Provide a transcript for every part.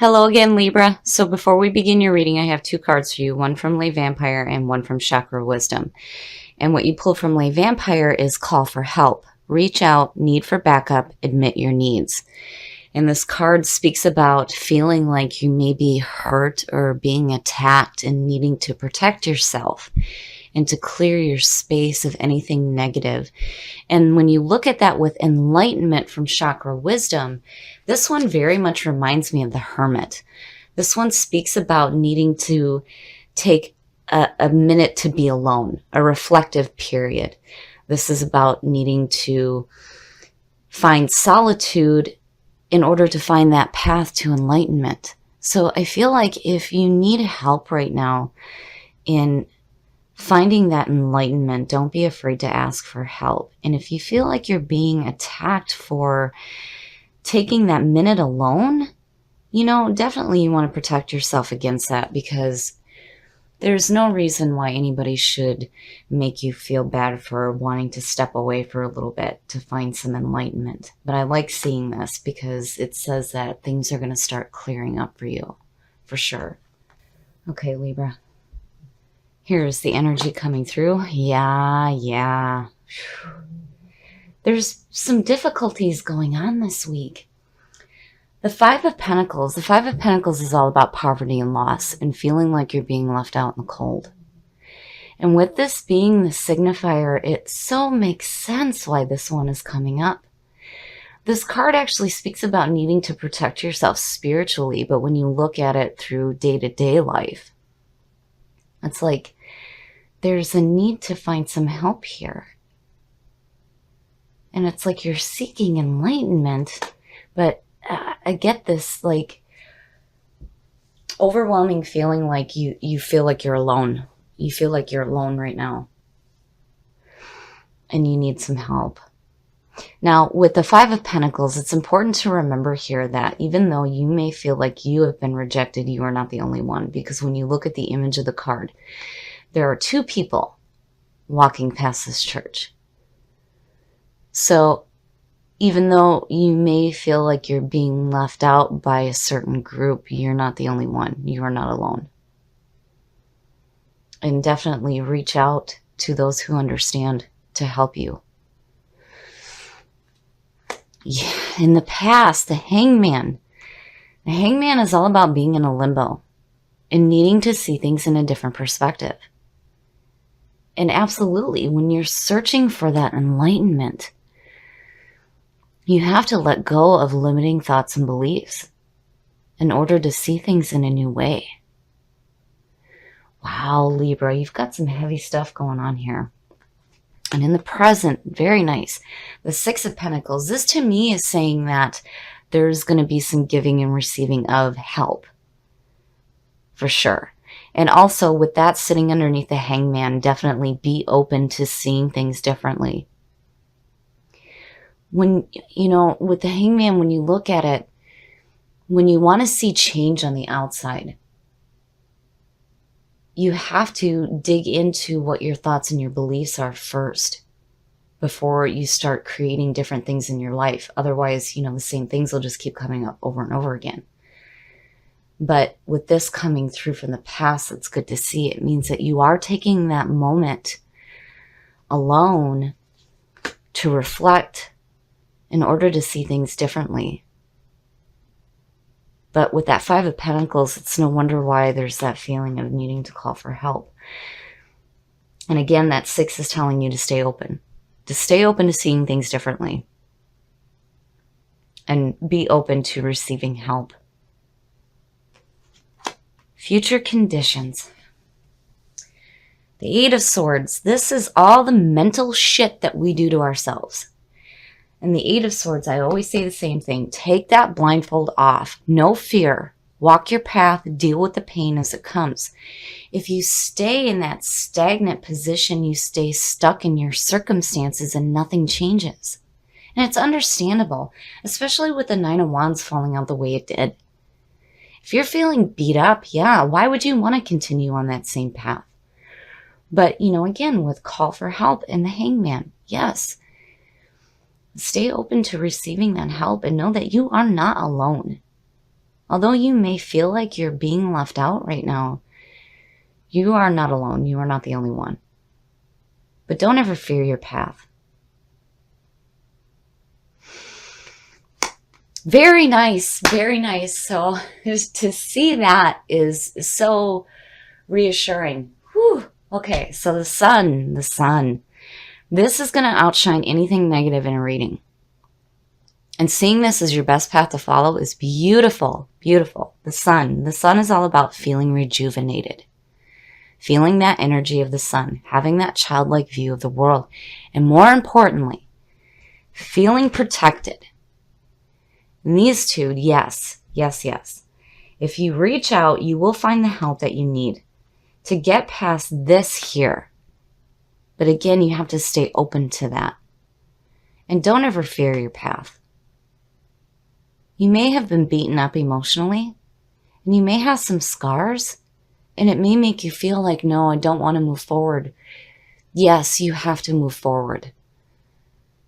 Hello again, Libra. So before we begin your reading, I have two cards for you, one from Lay Vampire and one from Chakra Wisdom. And what you pulled from Lay Vampire is call for help. Reach out, need for backup, admit your needs. And this card speaks about feeling like you may be hurt or being attacked and needing to protect yourself and to clear your space of anything negative. And when you look at that with enlightenment from Chakra Wisdom, this one very much reminds me of the Hermit. This one speaks about needing to take a minute to be alone, a reflective period. This is about needing to find solitude in order to find that path to enlightenment. So I feel like if you need help right now in finding that enlightenment, don't be afraid to ask for help. And if you feel like you're being attacked for taking that minute alone, definitely you want to protect yourself against that, because there's no reason why anybody should make you feel bad for wanting to step away for a little bit to find some enlightenment. But I like seeing this because it says that things are going to start clearing up for you, for sure. Okay, Libra. Here's the energy coming through. Yeah. There's some difficulties going on this week. The Five of Pentacles is all about poverty and loss and feeling like you're being left out in the cold. And with this being the signifier, it so makes sense why this one is coming up. This card actually speaks about needing to protect yourself spiritually, but when you look at it through day-to-day life, it's like there's a need to find some help here. And it's like you're seeking enlightenment, but I get this like overwhelming feeling like you feel like you're alone. You feel like you're alone right now. And you need some help. Now, with the Five of Pentacles, it's important to remember here that even though you may feel like you have been rejected, you are not the only one. Because when you look at the image of the card, there are two people walking past this church. So even though you may feel like you're being left out by a certain group, you're not the only one. You are not alone. And definitely reach out to those who understand to help you. Yeah, in the past, the Hangman is all about being in a limbo and needing to see things in a different perspective. And absolutely, when you're searching for that enlightenment, you have to let go of limiting thoughts and beliefs in order to see things in a new way. Wow, Libra, you've got some heavy stuff going on here. And in the present, very nice. The Six of Pentacles, this to me is saying that there's going to be some giving and receiving of help. For sure. And also with that sitting underneath the Hangman, definitely be open to seeing things differently. When, with the Hangman, when you look at it, when you want to see change on the outside, you have to dig into what your thoughts and your beliefs are first before you start creating different things in your life. Otherwise, the same things will just keep coming up over and over again. But with this coming through from the past, it's good to see. It means that you are taking that moment alone to reflect in order to see things differently. But with that Five of Pentacles, it's no wonder why there's that feeling of needing to call for help. And again, that Six is telling you to stay open. To stay open to seeing things differently. And be open to receiving help. Future conditions. The Eight of Swords. This is all the mental shit that we do to ourselves. And the Eight of Swords, I always say the same thing. Take that blindfold off. No fear. Walk your path. Deal with the pain as it comes. If you stay in that stagnant position, you stay stuck in your circumstances and nothing changes. And it's understandable, especially with the Nine of Wands falling out the way it did. If you're feeling beat up, yeah, why would you want to continue on that same path? But, again, with call for help and the Hangman, yes. Stay open to receiving that help and know that you are not alone. Although you may feel like you're being left out right now, you are not alone. You are not the only one. But don't ever fear your path. Very nice. Very nice. So to see that is so reassuring. Whew. Okay, so the sun. This is going to outshine anything negative in a reading. And seeing this as your best path to follow is beautiful, beautiful. The sun is all about feeling rejuvenated, feeling that energy of the sun, having that childlike view of the world, and more importantly, feeling protected. And these two, yes. If you reach out, you will find the help that you need to get past this here. But again, you have to stay open to that. And don't ever fear your path. You may have been beaten up emotionally, and you may have some scars, and it may make you feel like, no, I don't want to move forward. Yes, you have to move forward.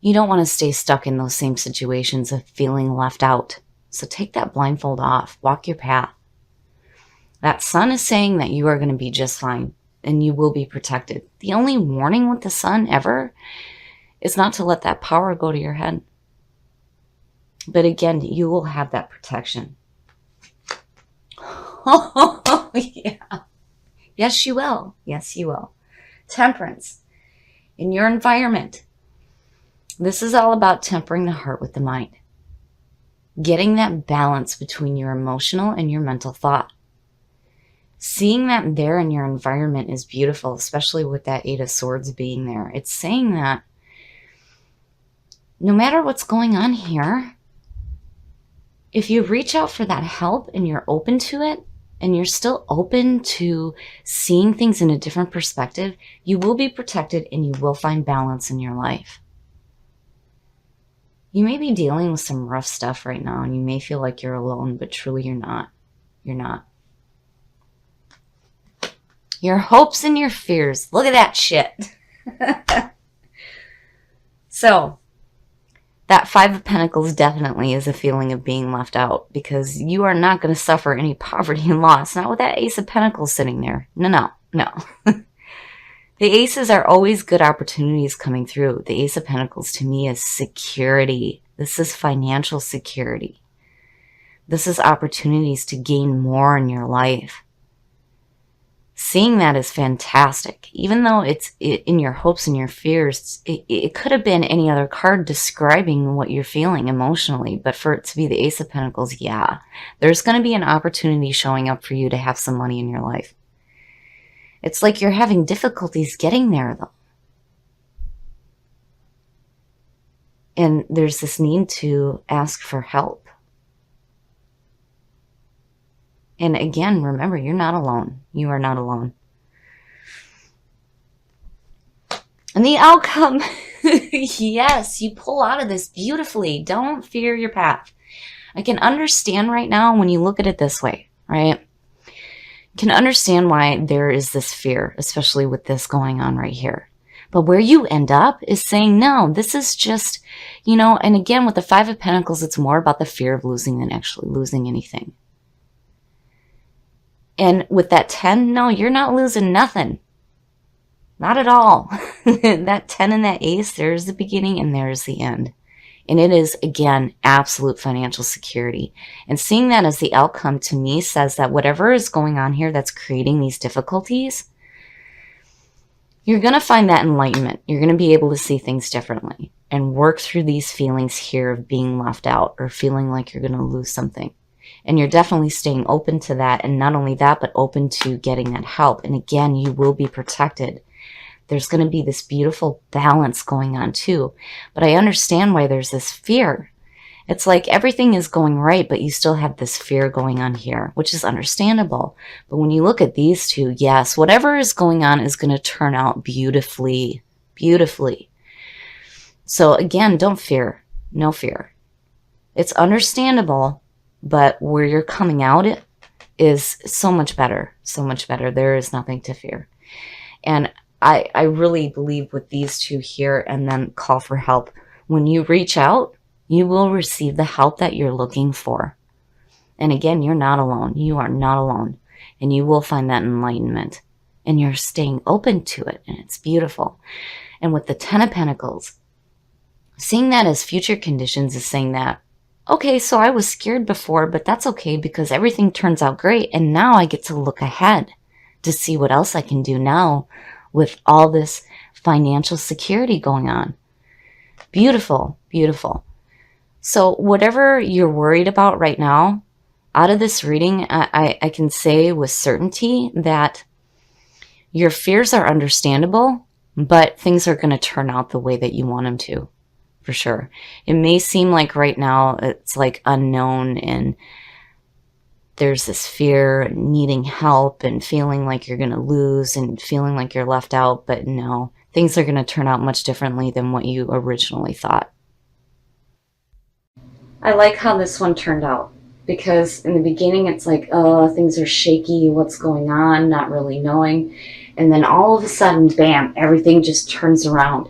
You don't want to stay stuck in those same situations of feeling left out. So take that blindfold off. Walk your path. That sun is saying that you are going to be just fine, and you will be protected. The only warning with the sun ever is not to let that power go to your head. But again, you will have that protection. Oh, yeah. Yes, you will. Yes, you will. Temperance. In your environment. This is all about tempering the heart with the mind. Getting that balance between your emotional and your mental thought. Seeing that there in your environment is beautiful, especially with that Eight of Swords being there. It's saying that no matter what's going on here, if you reach out for that help and you're open to it, and you're still open to seeing things in a different perspective, you will be protected and you will find balance in your life. You may be dealing with some rough stuff right now, and you may feel like you're alone, but truly you're not. You're not. Your hopes and your fears. Look at that shit. So, that Five of Pentacles definitely is a feeling of being left out, because you are not going to suffer any poverty and loss. Not with that Ace of Pentacles sitting there. No. The aces are always good opportunities coming through. The Ace of Pentacles to me is security. This is financial security. This is opportunities to gain more in your life. Seeing that is fantastic. Even though it's in your hopes and your fears, it could have been any other card describing what you're feeling emotionally. But for it to be the Ace of Pentacles, yeah. There's going to be an opportunity showing up for you to have some money in your life. It's like you're having difficulties getting there, though. And there's this need to ask for help. And again, remember, you're not alone. You are not alone. And the outcome, yes, you pull out of this beautifully. Don't fear your path. I can understand right now when you look at it this way, right? You can understand why there is this fear, especially with this going on right here. But where you end up is saying, no, this is just, and again, with the Five of Pentacles, it's more about the fear of losing than actually losing anything. And with that 10, no, you're not losing nothing. Not at all. That 10 and that ace, there's the beginning and there's the end. And it is, again, absolute financial security. And seeing that as the outcome to me says that whatever is going on here that's creating these difficulties, you're going to find that enlightenment. You're going to be able to see things differently and work through these feelings here of being left out or feeling like you're going to lose something. And you're definitely staying open to that. And not only that, but open to getting that help. And again, you will be protected. There's going to be this beautiful balance going on too. But I understand why there's this fear. It's like everything is going right, but you still have this fear going on here, which is understandable. But when you look at these two, yes, whatever is going on is going to turn out beautifully, beautifully. So again, don't fear. No fear. It's understandable. But where you're coming out is so much better, so much better. There is nothing to fear. And I really believe with these two here and then call for help. When you reach out, you will receive the help that you're looking for. And again, you're not alone. You are not alone. And you will find that enlightenment. And you're staying open to it. And it's beautiful. And with the Ten of Pentacles, seeing that as future conditions is saying that, okay, so I was scared before, but that's okay because everything turns out great. And now I get to look ahead to see what else I can do now with all this financial security going on. Beautiful, beautiful. So whatever you're worried about right now, out of this reading, I can say with certainty that your fears are understandable, but things are going to turn out the way that you want them to, for sure. It may seem like right now it's like unknown and there's this fear, needing help and feeling like you're going to lose and feeling like you're left out, but no, things are going to turn out much differently than what you originally thought. I like how this one turned out because in the beginning it's like, oh, things are shaky, what's going on, not really knowing. And then all of a sudden, bam, everything just turns around.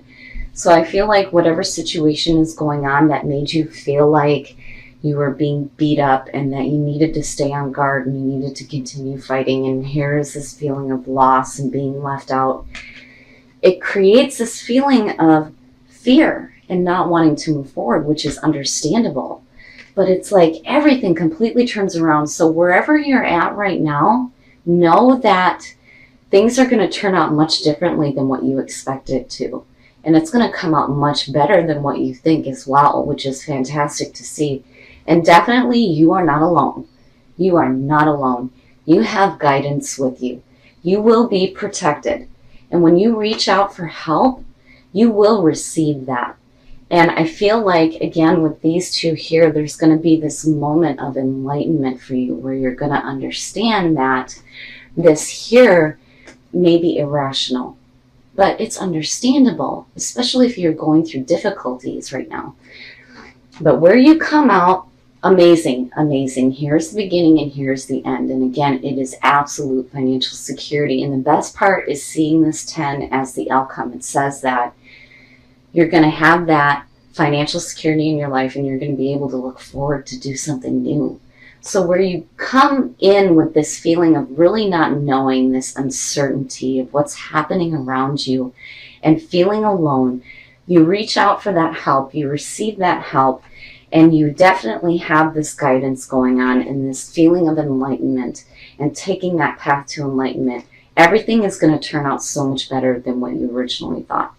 So I feel like whatever situation is going on that made you feel like you were being beat up and that you needed to stay on guard and you needed to continue fighting, and here's this feeling of loss and being left out. It creates this feeling of fear and not wanting to move forward, which is understandable. But it's like everything completely turns around. So wherever you're at right now, know that things are going to turn out much differently than what you expect it to. And it's going to come out much better than what you think as well, which is fantastic to see. And definitely you are not alone. You are not alone. You have guidance with you. You will be protected. And when you reach out for help, you will receive that. And I feel like, again, with these two here, there's going to be this moment of enlightenment for you where you're going to understand that this here may be irrational, but it's understandable, especially if you're going through difficulties right now. But where you come out, amazing, amazing. Here's the beginning and here's the end. And again, it is absolute financial security. And the best part is seeing this 10 as the outcome. It says that you're going to have that financial security in your life and you're going to be able to look forward to do something new. So where you come in with this feeling of really not knowing, this uncertainty of what's happening around you and feeling alone, you reach out for that help, you receive that help, and you definitely have this guidance going on and this feeling of enlightenment and taking that path to enlightenment. Everything is going to turn out so much better than what you originally thought.